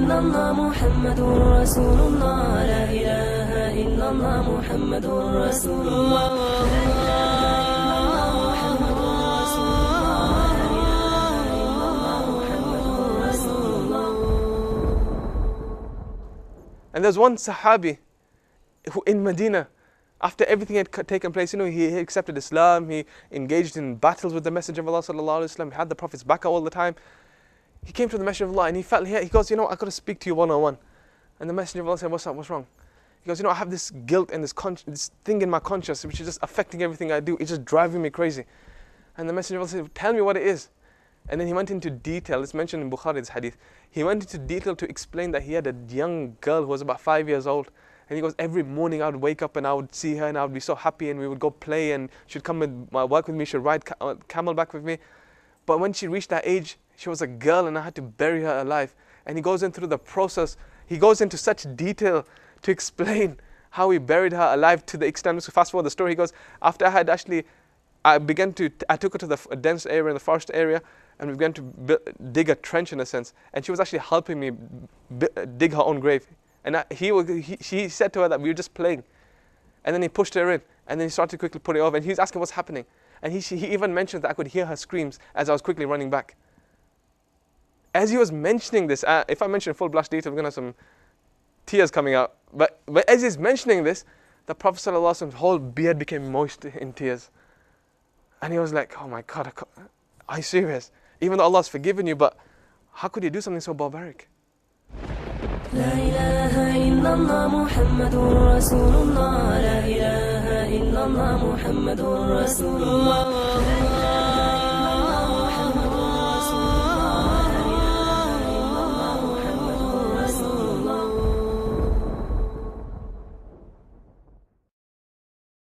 illallah Muhammadur Rasulullah. La ilaha illallah Muhammadur Rasulullah. La ilaha illallah Muhammadur Rasulullah. And there's one Sahabi who in Medina, after everything had taken place, he accepted Islam, he engaged in battles with the Messenger of Allah sallallahu alaihi wasallam, he had the Prophet's back all the time. He came to the Messenger of Allah and he goes, I got to speak to you one-on-one. And the Messenger of Allah said, what's up, what's wrong? He goes, I have this guilt and this thing in my conscience which is just affecting everything I do. It's just driving me crazy. And the Messenger of Allah said, tell me what it is. And then he went into detail. It's mentioned in Bukhari's hadith. He went into detail to explain that he had a young girl who was about 5 years old. And he goes, every morning I would wake up and I would see her and I would be so happy and we would go play and she'd come and work with me, she'd ride camel back with me. But when she reached that age, she was a girl and I had to bury her alive. And he goes in through the process. He goes into such detail to explain how he buried her alive to the extent. So fast forward the story, he goes, after I took her to the dense area, the forest area, and we began to dig a trench in a sense. And she was actually helping me dig her own grave. And he said to her that we were just playing. And then he pushed her in. And then he started to quickly put it over. And he was asking what's happening. And he even mentioned that I could hear her screams as I was quickly running back. As he was mentioning this, if I mention full blush detail, we're going to have some tears coming out. But as he's mentioning this, the Prophet ﷺ's whole beard became moist in tears. And he was like, oh my God, are you serious? Even though Allah's forgiven you, but how could you do something so barbaric? La ilaha illallah Muhammadur Rasulullah. La ilaha illallah Muhammadur Rasulullah.